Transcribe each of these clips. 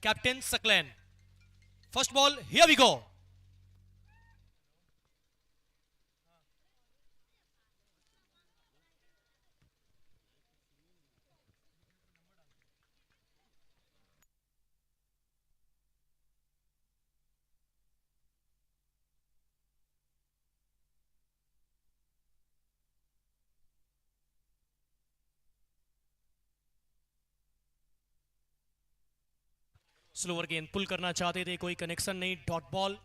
Captain Saklan. First ball, here we go. Slower गेंद पुल करना चाहते थे, कोई कनेक्शन नहीं, डॉट बॉल.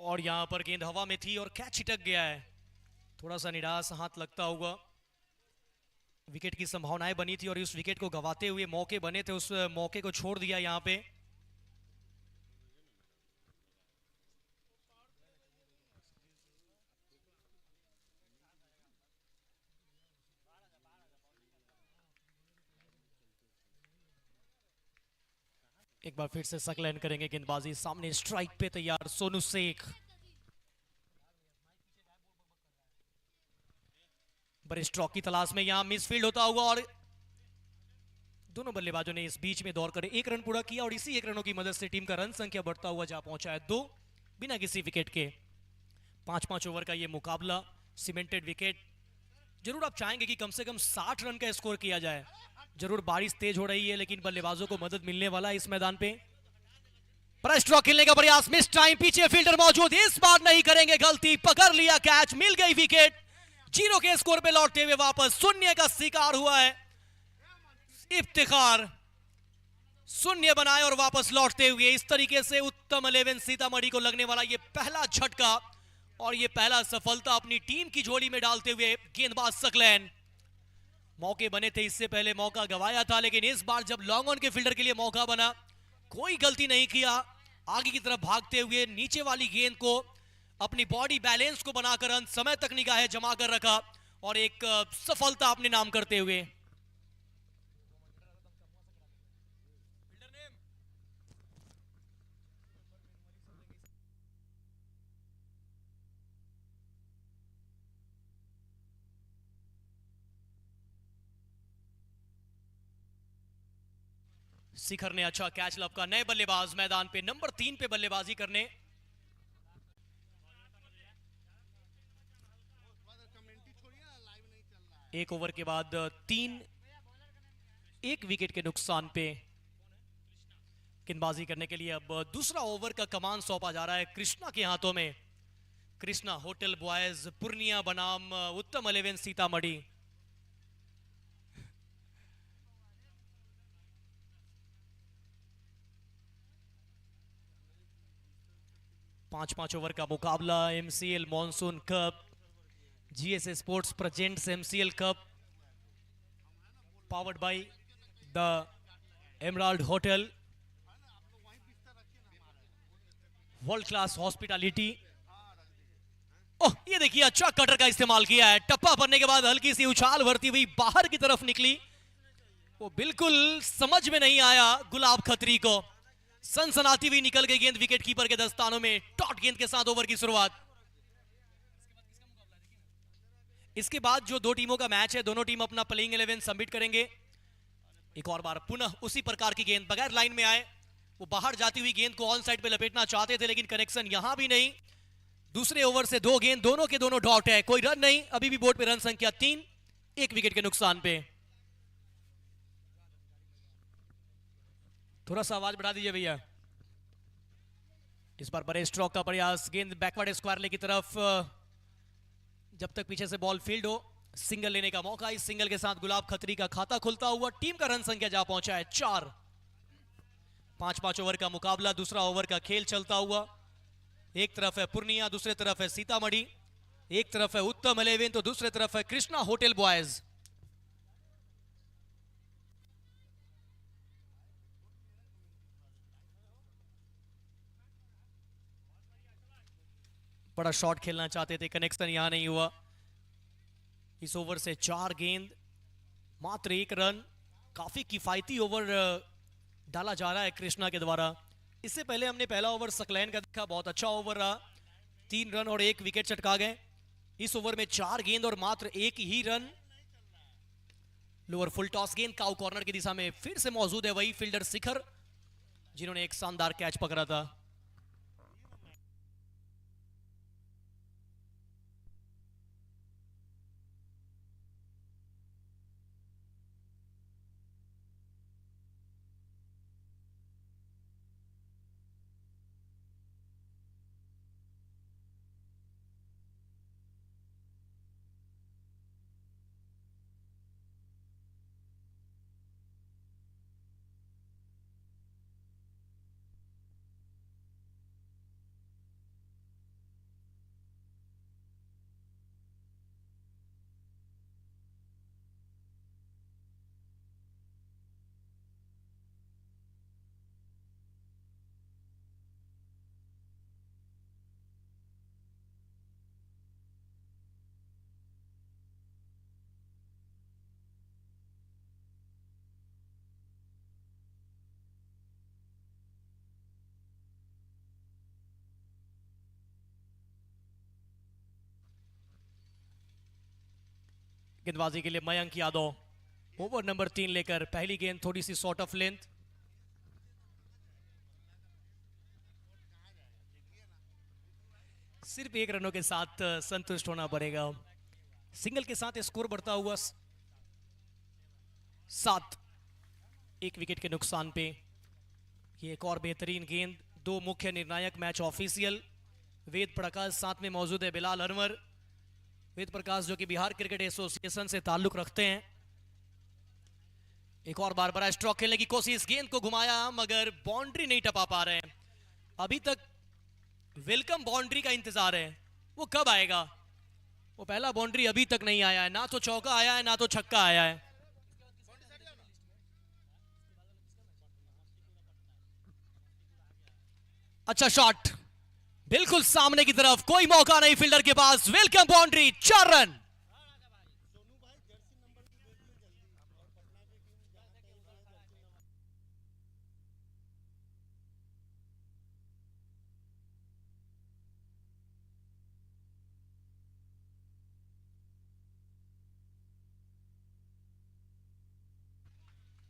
और यहां पर गेंद हवा में थी और कैच छिटक गया है. थोड़ा सा निराश हाथ लगता होगा. विकेट की संभावनाएं बनी थी और उस विकेट को गंवाते हुए मौके बने थे, उस मौके को छोड़ दिया यहां पे. एक बार फिर से सकलैन करेंगे गेंदबाजी. सामने स्ट्राइक पे तैयार सोनू शेख. बड़े स्ट्रोक की तलाश में यहां मिसफील्ड होता हुआ और दोनों बल्लेबाजों ने इस बीच में दौड़ कर एक रन पूरा किया और इसी एक रनों की मदद से टीम का रन संख्या बढ़ता हुआ जा पहुंचा है 2 बिना किसी विकेट के. 5-5 ओवर का ये मुकाबला, सीमेंटेड विकेट. जरूर आप चाहेंगे कि कम से कम 60 रन का स्कोर किया जाए. जरूर बारिश तेज हो रही है लेकिन बल्लेबाजों को मदद मिलने वाला है इस मैदान पे. पर स्ट्रोक खेलने का प्रयास, मिस टाइम, पीछे फील्डर मौजूद. इस बार नहीं करेंगे गलती, पकड़ लिया कैच, मिल गई विकेट. 0 के स्कोर पे लौटते हुए वापस 0 का शिकार हुआ है इफ्तिखार. 0 बनाए और वापस लौटते हुए इस तरीके से उत्तम 11 सीतामढ़ी को लगने वाला ये पहला झटका और ये पहला सफलता अपनी टीम की झोली में डालते हुए गेंदबाज सकलैन. मौके बने थे, इससे पहले मौका गवाया था लेकिन इस बार जब लॉन्ग ऑन के फील्डर के लिए मौका बना, कोई गलती नहीं किया. आगे की तरफ भागते हुए नीचे वाली गेंद को अपनी बॉडी बैलेंस को बनाकर अंत समय तक निगाहें जमा कर रखा और एक सफलता अपने नाम करते हुए. शिखर ने अच्छा कैच लपका. नए बल्लेबाज मैदान पे नंबर 3 पे बल्लेबाजी करने. एक ओवर के बाद 3 1 विकेट के नुकसान पे गेंदबाजी करने के लिए अब दूसरा ओवर का कमान सौंपा जा रहा है कृष्णा के हाथों में. कृष्णा होटल बॉयज पूर्णिया बनाम उत्तम 11 सीतामढ़ी. पांच ओवर का मुकाबला. MCL monsoon cup, GSA sports presents MCL cup, powered by the Emerald hotel, world class hospitality. Oh, ये देखिए अच्छा कटर का इस्तेमाल किया है. टप्पा पड़ने के बाद हल्की सी उछाल भरती हुई बाहर की तरफ निकली. वो बिल्कुल समझ में नहीं आया गुलाब खत्री को. सनसनाती हुई निकल गई गेंद विकेट कीपर के दस्तानों में. टॉट गेंद के साथ ओवर की शुरुआत. इसके बाद जो 2 टीमों का मैच है, दोनों टीम अपना प्लेइंग 11 सबमिट करेंगे. एक और बार पुनः उसी प्रकार की गेंद बगैर लाइन में आए, वो बाहर जाती हुई गेंद को ऑन साइड पे लपेटना चाहते थे लेकिन कनेक्शन यहां भी नहीं. दूसरे ओवर से 2 गेंद, दोनों के दोनों डॉट है, कोई रन नहीं. अभी भी बोर्ड पे रन संख्या 3, 1 विकेट के नुकसान पे. थोड़ा सा आवाज बढ़ा दीजिए भैया. इस बार बड़े स्ट्रोक का प्रयास. गेंद बैकवर्ड स्क्वायर लेग की तरफ. जब तक पीछे से बॉल फील्ड हो, सिंगल लेने का मौका. इस सिंगल के साथ गुलाब खत्री का खाता खुलता हुआ टीम का रन संख्या जा पहुंचा है 4. 5-5 ओवर का मुकाबला, दूसरा ओवर का खेल चलता हुआ। एक तरफ है पूर्णिया, दूसरे तरफ है सीतामढ़ी, एक तरफ है उत्तम 11 तो दूसरे तरफ है कृष्णा होटल बॉयज। बड़ा शॉट खेलना चाहते थे, कनेक्शन यहां नहीं हुआ। इस ओवर से 4 गेंद, मात्र 1 रन। काफी किफायती ओवर डाला जा रहा है कृष्णा के द्वारा। इससे पहले हमने पहला ओवर सकलैन का देखा, बहुत अच्छा ओवर रहा, 3 रन और 1 विकेट चटका गए। इस ओवर में 4 गेंद और मात्र 1 ही रन। लोअर फुल टॉस गेंद काउ कॉर्नर की दिशा में फिर से मौजूद है वही फील्डर शिखर, जिन्होंने एक शानदार कैच पकड़ा था। गेंदबाजी के लिए मयंक यादव, ओवर नंबर 3 लेकर। पहली गेंद थोड़ी सी शॉर्ट ऑफ लेंथ, सिर्फ 1 रनों के साथ संतुष्ट होना पड़ेगा। सिंगल के साथ स्कोर बढ़ता हुआ 7, 1 विकेट के नुकसान पे। ये एक और बेहतरीन गेंद। 2 मुख्य निर्णायक मैच ऑफिशियल, वेद प्रकाश साथ में मौजूद है, बिलाल अनवर। वेद प्रकाश जो कि बिहार क्रिकेट एसोसिएशन से ताल्लुक रखते हैं। एक और बार बड़ा स्ट्रोक खेलने की कोशिश, गेंद को घुमाया मगर बाउंड्री नहीं टपा पा रहे हैं। अभी तक वेलकम बाउंड्री का इंतजार है, वो कब आएगा? वो पहला बाउंड्री अभी तक नहीं आया है, ना तो चौका आया है ना तो छक्का आया है। अच्छा शॉट, बिल्कुल सामने की तरफ, कोई मौका नहीं फील्डर के पास। Welcome boundary, 4 run.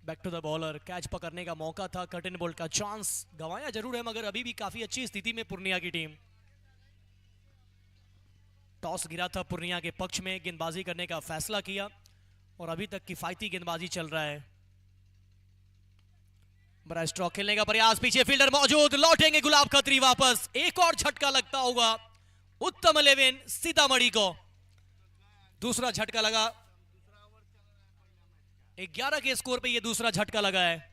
Back to the bowler, catch पकड़ने का मौका था, कर्टन बोल्ट का चांस गंवाया जरूर है, मगर अभी भी काफी अच्छी स्थिति में पूर्णिया की टीम। टॉस गिरा था पूर्णिया के पक्ष में, गेंदबाजी करने का फैसला किया और अभी तक किफायती गेंदबाजी चल रहा है। बड़ा स्ट्रोक खेलने का प्रयास, पीछे फील्डर मौजूद, लौटेंगे गुलाब खत्री वापस। एक और झटका लगता होगा उत्तम 11 सीतामढ़ी को। दूसरा झटका लगा, 11 के स्कोर पे ये दूसरा झटका लगा है।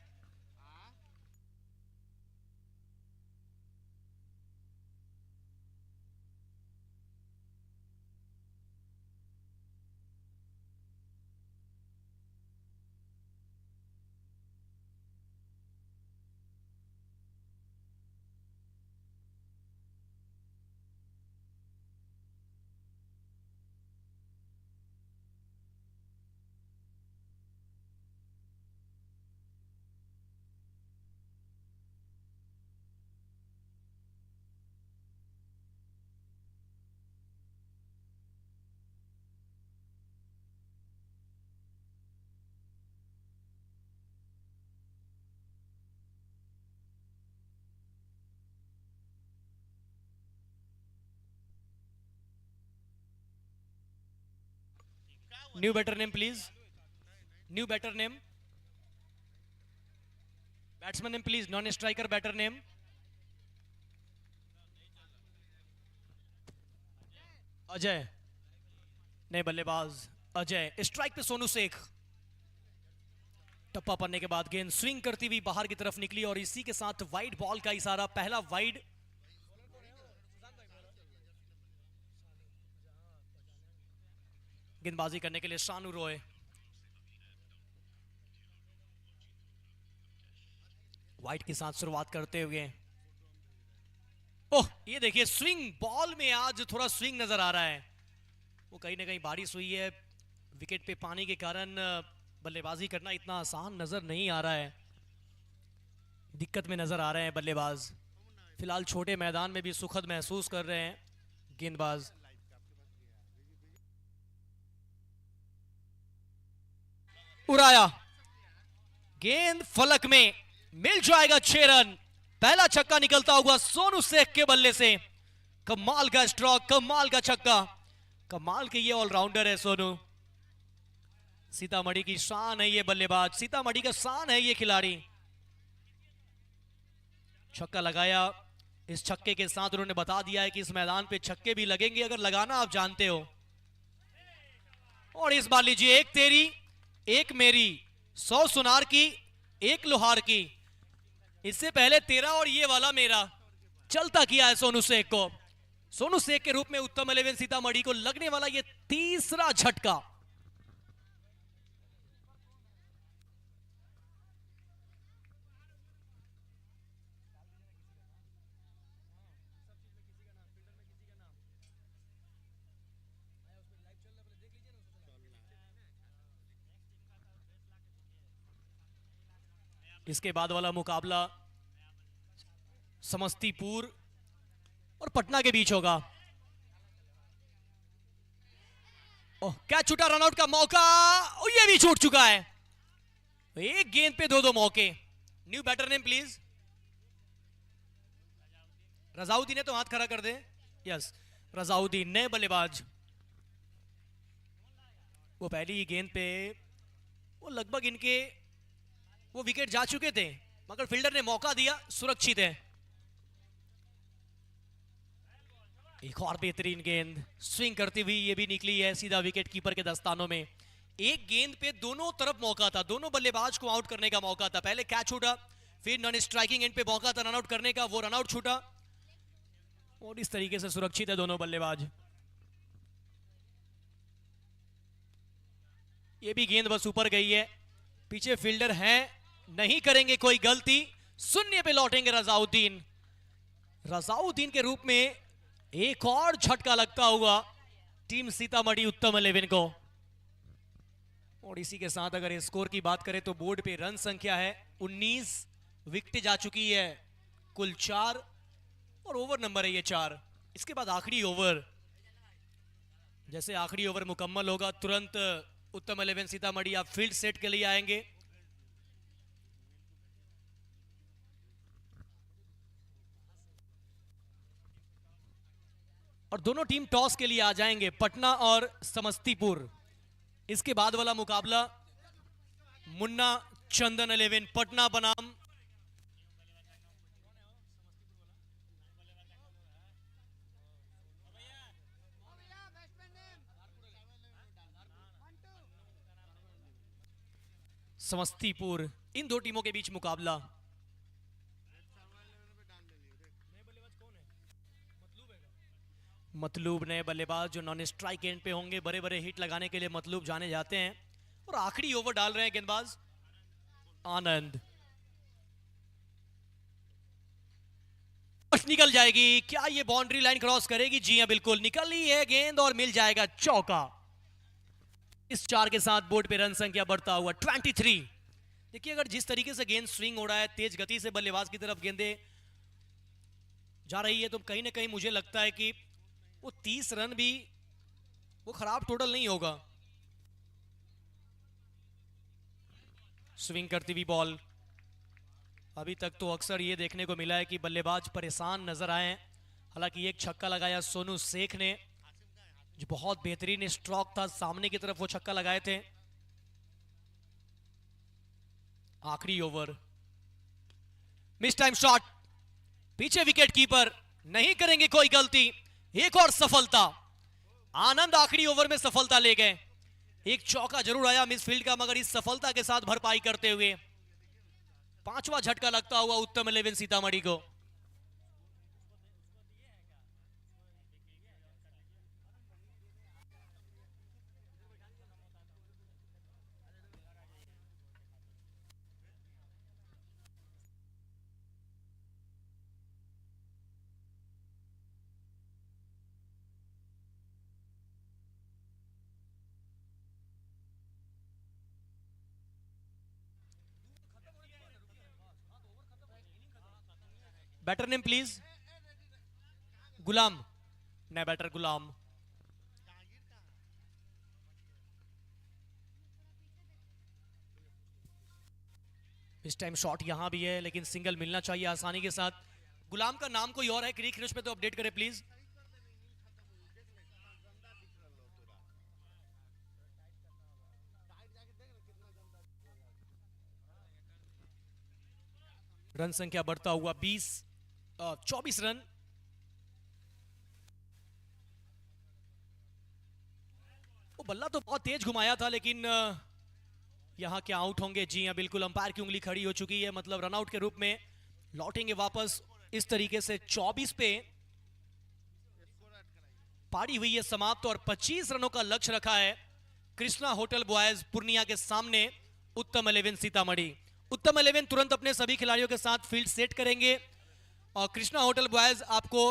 New batter name please, new batter name, batsman name please, non striker batter name. Ajay, नहीं बल्लेबाज अजय। स्ट्राइक पे सोनू शेख। टप्पा पड़ने के बाद गेंद स्विंग करती हुई बाहर की तरफ निकली और इसी के साथ वाइड बॉल का इशारा, पहला वाइड। गेंदबाजी करने के लिए शानू रॉय। वाइड के साथ शुरुआत करते हुए, ओह ये देखिए स्विंग बॉल में आज थोड़ा स्विंग नजर आ रहा है। वो कहीं ना कहीं बारिश हुई है, विकेट पे पानी के कारण बल्लेबाजी करना इतना आसान नजर नहीं आ रहा है, दिक्कत में नजर आ रहे हैं बल्लेबाज। फिलहाल छोटे मैदान में भी सुखद महसूस कर रहे हैं गेंदबाज। उड़ाया, गेंद फलक में, मिल जाएगा 6 रन। पहला छक्का निकलता हुआ सोनू शेख के बल्ले से। कमाल का स्ट्रोक, कमाल का छक्का, कमाल के ये ऑलराउंडर है सोनू। सीतामढ़ी की शान है ये बल्लेबाज, सीतामढ़ी का शान है ये खिलाड़ी। छक्का लगाया, इस छक्के के साथ उन्होंने बता दिया है कि इस मैदान पे छक्के भी लगेंगे अगर लगाना आप जानते हो। और इस बार लीजिए, एक तेरी एक मेरी, 100 सुनार की 1 लोहार की। इससे पहले तेरा और ये वाला मेरा चलता किया है सोनू शेख को। सोनू शेख के रूप में उत्तम 11 सीतामढ़ी को लगने वाला ये तीसरा झटका। इसके बाद वाला मुकाबला समस्तीपुर और पटना के बीच होगा। ओह क्या छूटा, रनआउट का मौका, ये भी छूट चुका है। एक गेंद पे 2 मौके। New batter name please. Razauddin है तो हाथ खड़ा कर दे। यस, रजाउद्दीन नए बल्लेबाज। वो पहली ही गेंद पे वो लगभग इनके वो विकेट जा चुके थे, मगर फील्डर ने मौका दिया, सुरक्षित है। एक और बेहतरीन गेंद स्विंग करती हुई ये भी निकली है सीधा विकेट कीपर के दस्तानों में। एक गेंद पे दोनों तरफ मौका था, दोनों बल्लेबाज को आउट करने का मौका था। पहले कैच छूटा, फिर नॉन स्ट्राइकिंग एंड पे मौका था रनआउट करने का, वो रनआउट छूटा और इस तरीके से सुरक्षित है दोनों बल्लेबाज। ये भी गेंद बस ऊपर गई है, पीछे फील्डर है, नहीं करेंगे कोई गलती, शून्य पे लौटेंगे रजाउद्दीन। रजाउद्दीन के रूप में एक और झटका लगता हुआ टीम सीतामढ़ी उत्तम 11 को। और इसी के साथ अगर स्कोर की बात करें तो बोर्ड पे रन संख्या है 19, विकेट जा चुकी है कुल 4 और ओवर नंबर है ये 4। इसके बाद आखिरी ओवर, जैसे आखिरी ओवर मुकम्मल होगा तुरंत उत्तम 11 सीतामढ़ी आप फील्ड सेट के लिए आएंगे। और दोनों टीम टॉस के लिए आ जाएंगे, पटना और समस्तीपुर। इसके बाद वाला मुकाबला मुन्ना चंदन 11 पटना बनाम समस्तीपुर, इन दो टीमों के बीच मुकाबला। मतलूब नए बल्लेबाज जो नॉन स्ट्राइक एंड पे होंगे, बड़े बड़े हिट लगाने के लिए मतलूब जाने जाते हैं। और आखिरी ओवर डाल रहे हैं गेंदबाज आनंद। निकल जाएगी, क्या ये बाउंड्री लाइन क्रॉस करेगी? जी हां बिल्कुल, निकली है गेंद और मिल जाएगा चौका। इस 4 के साथ बोर्ड पे रन संख्या बढ़ता हुआ 23। देखिए अगर जिस तरीके से गेंद स्विंग हो रहा है, तेज गति से बल्लेबाज की तरफ गेंदें जा रही है, तो कहीं ना कहीं मुझे लगता है कि वो 30 रन भी वो खराब टोटल नहीं होगा। स्विंग करती हुई बॉल, अभी तक तो अक्सर ये देखने को मिला है कि बल्लेबाज परेशान नजर आए। हालांकि एक छक्का लगाया सोनू शेख ने, जो बहुत बेहतरीन स्ट्रोक था, सामने की तरफ वो छक्का लगाए थे। आखिरी ओवर, मिस टाइम शॉट, पीछे विकेट कीपर, नहीं करेंगे कोई गलती। एक और सफलता, आनंद आखिरी ओवर में सफलता ले गए। एक चौका जरूर आया मिसफील्ड का, मगर इस सफलता के साथ भरपाई करते हुए पांचवा झटका लगता हुआ उत्तम 11 सीतामढ़ी को। Batter name please. गुलाम, नया बैटर गुलाम। इस टाइम शॉट यहां भी है, लेकिन सिंगल मिलना चाहिए आसानी के साथ। गुलाम का नाम कोई और है क्रिक न्यूज पे तो अपडेट करें प्लीज। रन संख्या बढ़ता हुआ 24 रन। वो बल्ला तो बहुत तेज घुमाया था, लेकिन यहां क्या आउट होंगे? जी हां, बिल्कुल अंपायर की उंगली खड़ी हो चुकी है, मतलब रनआउट के रूप में लौटेंगे वापस। इस तरीके से 24 पे पारी हुई है समाप्त और 25 रनों का लक्ष्य रखा है कृष्णा होटल बॉयज पूर्णिया के सामने उत्तम 11 सीतामढ़ी। उत्तम 11 तुरंत अपने सभी खिलाड़ियों के साथ फील्ड सेट करेंगे और कृष्णा होटल बॉयज आपको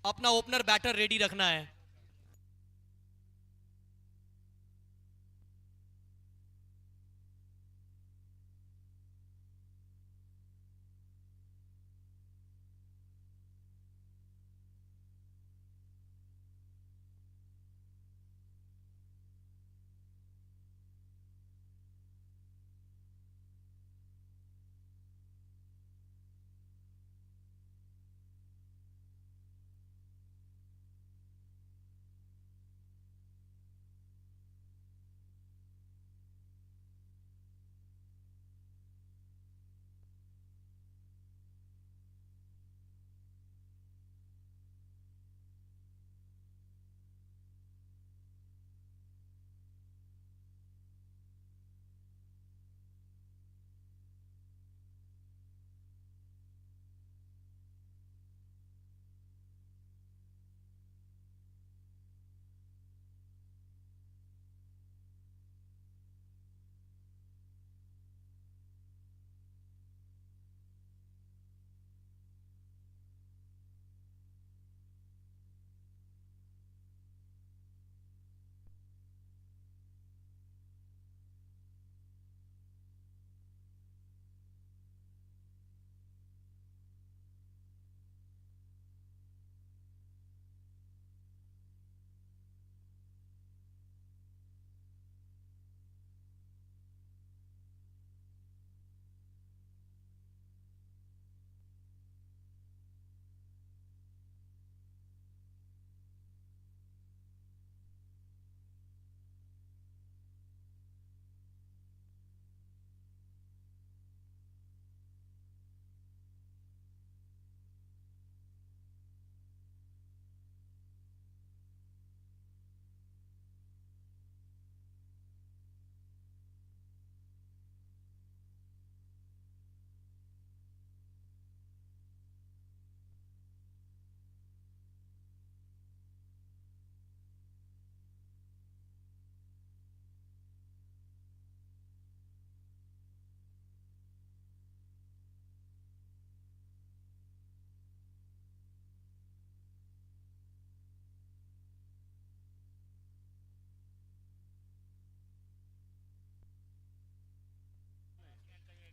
अपना ओपनर बैटर रेडी रखना है।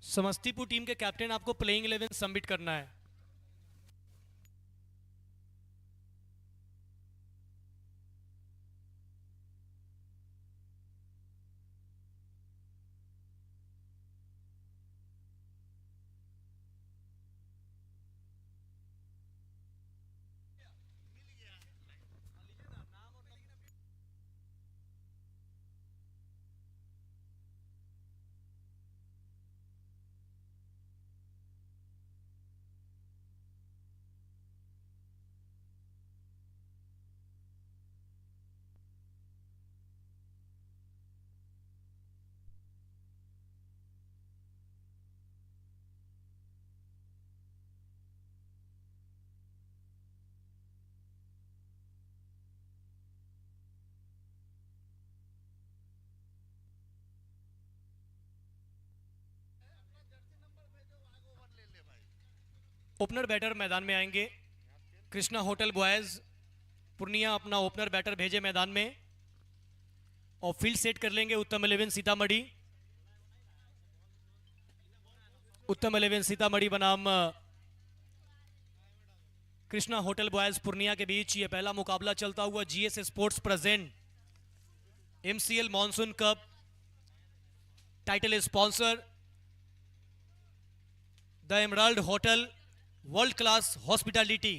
समस्तीपुर टीम के कैप्टन आपको प्लेइंग 11 सबमिट करना है। ओपनर बैटर मैदान में आएंगे। कृष्णा होटल बॉयज पूर्णिया अपना ओपनर बैटर भेजे मैदान में और फील्ड सेट कर लेंगे उत्तम 11 सीतामढ़ी। उत्तम 11 सीतामढ़ी बनाम कृष्णा होटल बॉयज पूर्णिया के बीच ये पहला मुकाबला चलता हुआ GS sports present MCL monsoon cup. Title sponsor the Emerald hotel, world class hospitality.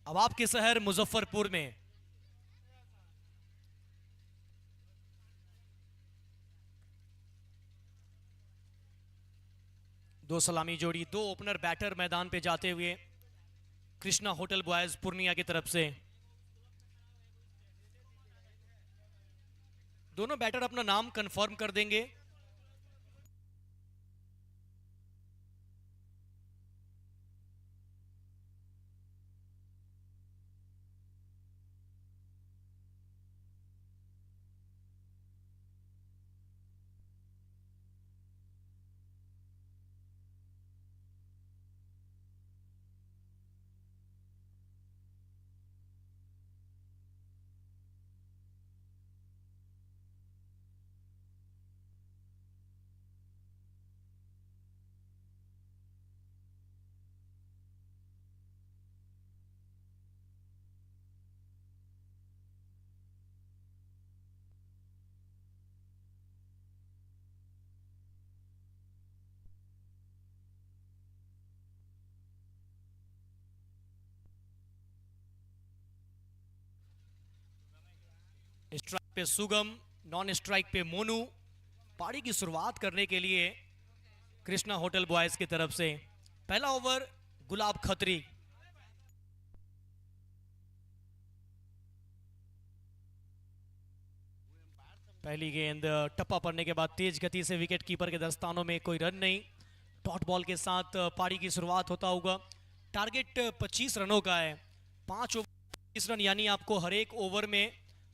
अब आपके शहर मुजफ्फरपुर में दो सलामी जोड़ी, दो ओपनर बैटर मैदान पे जाते हुए कृष्णा होटल बॉयज पूर्णिया की तरफ से। दोनों बैटर अपना नाम कंफर्म कर देंगे। स्ट्राइक पे सुगम, नॉन स्ट्राइक पे मोनू। पारी की शुरुआत करने के लिए कृष्णा होटल बॉयज की तरफ से पहला ओवर गुलाब खत्री। पहली गेंद टप्पा पड़ने के बाद तेज गति से विकेट कीपर के दस्तानों में कोई रन नहीं। डॉट बॉल के साथ पारी की शुरुआत होता होगा। टारगेट 25 रनों का है। 5 ओवर 25 रन, यानी आपको हर एक ओवर में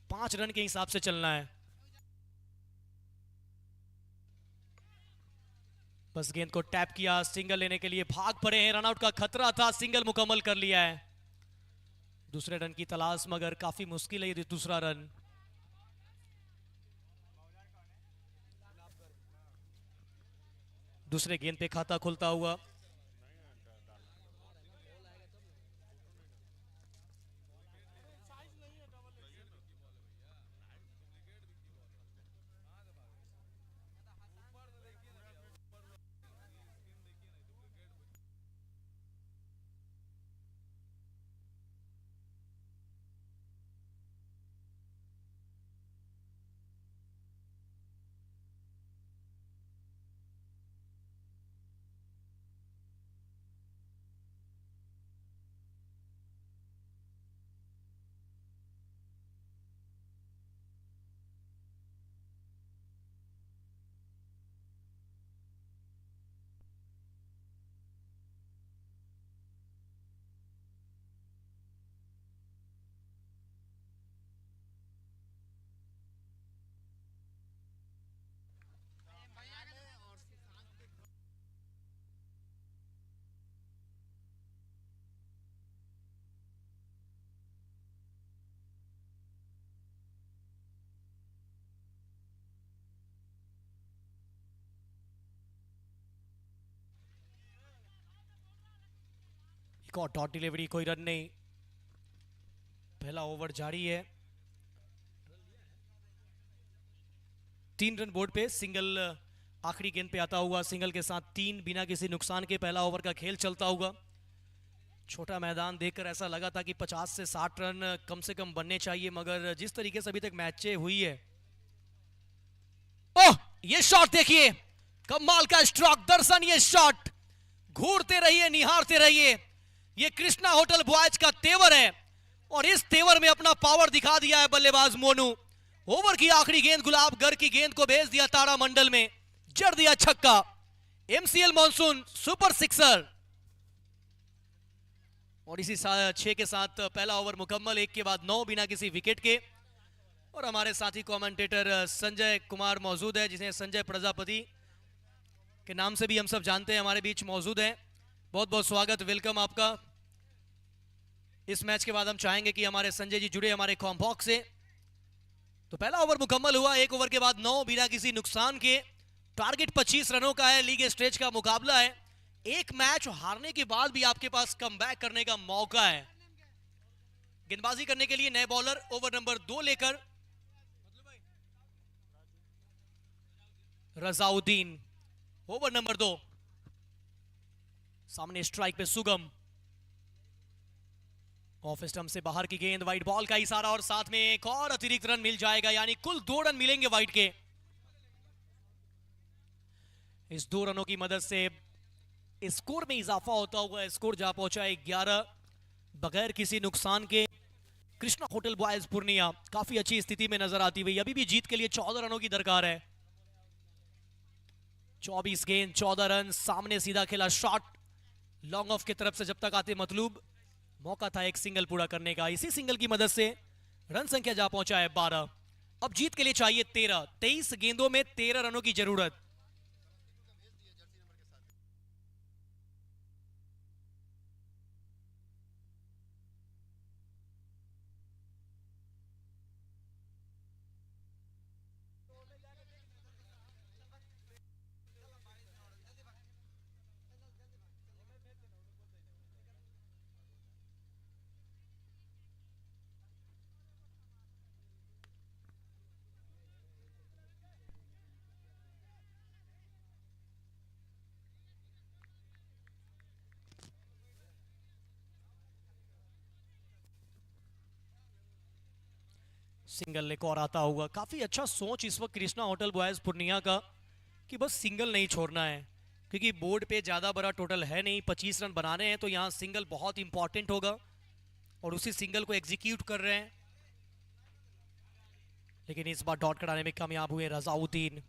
5 रन के हिसाब से चलना है। बस गेंद को टैप किया, सिंगल लेने के लिए भाग पड़े हैं। रनआउट का खतरा था, सिंगल मुकम्मल कर लिया है। दूसरे रन की तलाश, मगर काफी मुश्किल है ये दूसरा रन। दूसरे गेंद पे खाता खुलता हुआ। एक और डॉट डिलीवरी, कोई रन नहीं। पहला ओवर जारी है। 3 रन बोर्ड पे, सिंगल आखिरी गेंद पे आता हुआ। सिंगल के साथ 3 बिना किसी नुकसान के पहला ओवर का खेल चलता होगा। छोटा मैदान देखकर ऐसा लगा था कि 50 से 60 रन कम से कम बनने चाहिए, मगर जिस तरीके से अभी तक मैचें हुई है। ओह, ये शॉट देखिए, कमाल का स्ट्रोक। दर्शन, ये शॉट घूरते रहिए, निहारते रहिए। ये कृष्णा होटल बॉयज का तेवर है और इस तेवर में अपना पावर दिखा दिया है बल्लेबाज मोनू। ओवर की आखिरी गेंद गुलाबगर की गेंद को भेज दिया तारामंडल में, जड़ दिया छक्का। MCL monsoon super sixer. और इसी 6 के साथ पहला ओवर मुकम्मल, 1 के बाद 9 बिना किसी विकेट के। और हमारे साथी कमेंटेटर संजय कुमार मौजूद है, जिसे संजय प्रजापति के नाम से भी हम सब जानते हैं, हमारे बीच मौजूद है। बहुत बहुत स्वागत, वेलकम आपका। इस मैच के बाद हम चाहेंगे कि हमारे संजय जी जुड़े हमारे कॉम बॉक्स से। तो पहला ओवर मुकम्मल हुआ, एक ओवर के बाद 9 बिना किसी नुकसान के। टारगेट 25 रनों का है, लीग स्टेज का मुकाबला है। एक मैच हारने के बाद भी आपके पास कमबैक करने का मौका है। गेंदबाजी करने के लिए नए बॉलर ओवर नंबर 2 लेकर रजाउद्दीन। ओवर नंबर 2, सामने स्ट्राइक पे सुगम। ऑफ स्टंप से बाहर की गेंद, वाइड बॉल का इशारा और साथ में एक और अतिरिक्त रन मिल जाएगा, यानी कुल 2 रन मिलेंगे वाइड के। इस 2 रनों की मदद से स्कोर में इजाफा होता हुआ स्कोर जा पहुंचा है 11 बगैर किसी नुकसान के। कृष्णा होटल बॉयज पूर्णिया काफी अच्छी स्थिति में नजर आती हुई, अभी भी जीत के लिए 14 रनों की दरकार है। 24 गेंद 14 रन, सामने सीधा खेला शॉट लॉन्ग ऑफ की तरफ से, जब तक आते मतलूब मौका था एक सिंगल पूरा करने का। इसी सिंगल की मदद से रन संख्या जा पहुंचा है 12। अब जीत के लिए चाहिए 13। 23 गेंदों में 13 रनों की जरूरत। सिंगल एक और आता हुआ, काफी अच्छा सोच इस वक्त कृष्णा होटल बॉयज पूर्णिया का कि बस सिंगल नहीं छोड़ना है, क्योंकि बोर्ड पे ज्यादा बड़ा टोटल है नहीं, 25 रन बनाने हैं, तो यहां सिंगल बहुत इंपॉर्टेंट होगा और उसी सिंगल को एग्जीक्यूट कर रहे हैं। लेकिन इस बार डॉट कराने में कामयाब हुए रजाउद्दीन।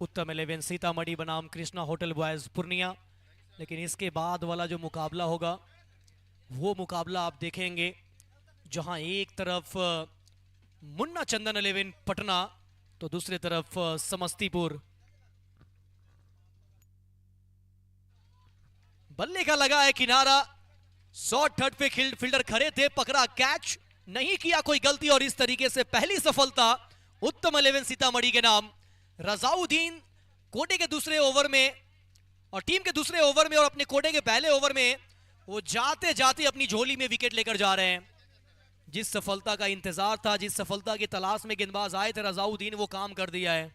उत्तम 11 सीतामढ़ी बनाम कृष्णा होटल बॉयज पूर्णिया। लेकिन इसके बाद वाला जो मुकाबला होगा वो मुकाबला आप देखेंगे जहां एक तरफ मुन्ना चंदन 11 पटना तो दूसरी तरफ समस्तीपुर। बल्ले का लगा है किनारा, शॉर्ट थर्ड पे फील्डर खड़े थे, पकड़ा कैच, नहीं किया कोई गलती और इस तरीके से पहली सफलता उत्तम 11 सीतामढ़ी के नाम। रजाउद्दीन कोटे के दूसरे ओवर में और टीम के दूसरे ओवर में और अपने कोटे के पहले ओवर में वो जाते जाते अपनी झोली में विकेट लेकर जा रहे हैं। जिस सफलता का इंतजार था, जिस सफलता की तलाश में गेंदबाज आए थे रजाउद्दीन, वो काम कर दिया है।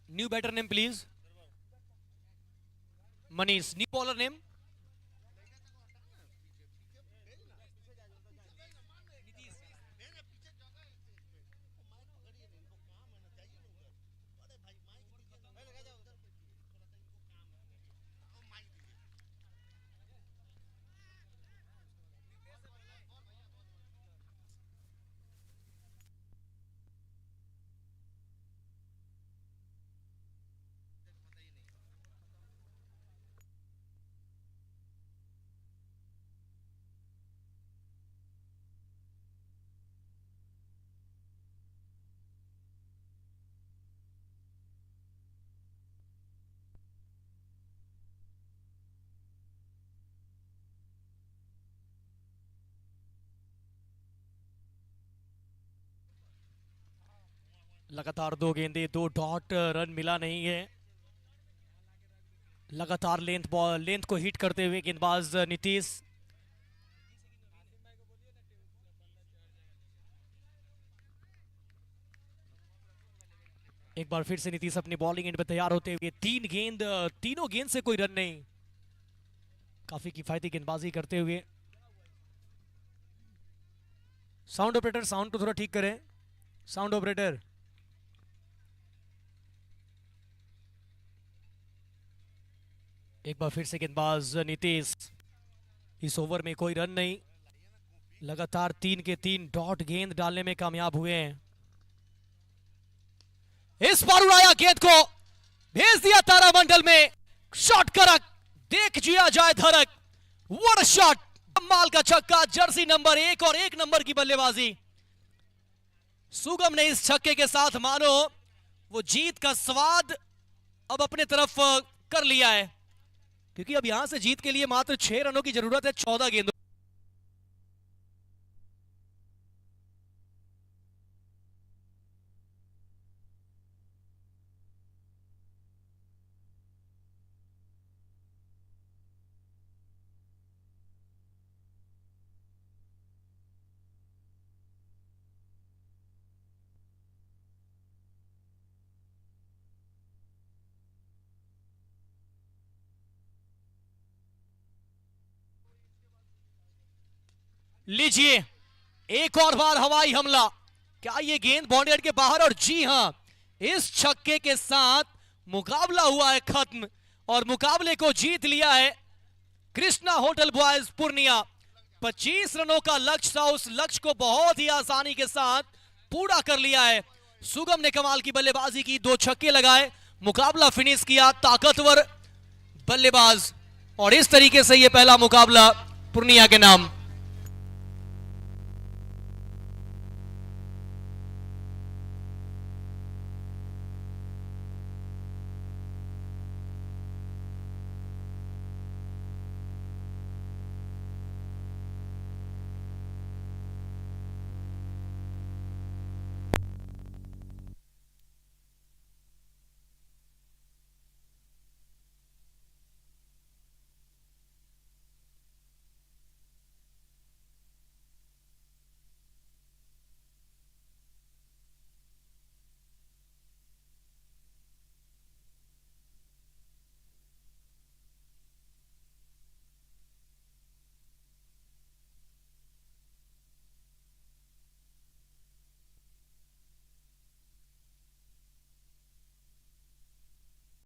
New batter name please. Manish, new bowler name. लगातार 2 गेंदे 2 डॉट, रन मिला नहीं है। लगातार लेंथ को हिट करते हुए गेंदबाज नीतीश। एक बार फिर से नीतीश अपनी बॉलिंग एंड पे तैयार होते हुए, 3 गेंद, तीनों गेंद से कोई रन नहीं। काफी किफायती गेंदबाजी करते हुए। साउंड ऑपरेटर साउंड को थोड़ा ठीक करें। Sound operator. एक बार फिर से गेंदबाज नीतीश, इस ओवर में कोई रन नहीं, लगातार 3 के 3 डॉट गेंद डालने में कामयाब हुए हैं। इस बार उड़ाया गेंद को, भेज दिया तारामंडल में, शॉट करक, देख जिया जाए धड़क, व्हाट अ शॉट, कमाल का छक्का, जर्सी नंबर 1 और 1 नंबर की बल्लेबाजी। सुगम ने इस छक्के के साथ मानो वो जीत का स्वाद अब अपने तरफ कर लिया है, क्योंकि अब यहां से जीत के लिए मात्र 6 रनों की जरूरत है 14 गेंदों। लीजिए एक और बार हवाई हमला, क्या ये गेंद बाउंड्री के बाहर, और जी हां, इस छक्के के साथ मुकाबला हुआ है खत्म और मुकाबले को जीत लिया है कृष्णा होटल बॉयज पूर्णिया। 25 रनों का लक्ष्य था, उस लक्ष्य को बहुत ही आसानी के साथ पूरा कर लिया है। सुगम ने कमाल की बल्लेबाजी की, 2 छक्के लगाए, मुकाबला फिनिश किया, ताकतवर बल्लेबाज, और इस तरीके से यह पहला मुकाबला पूर्णिया के नाम।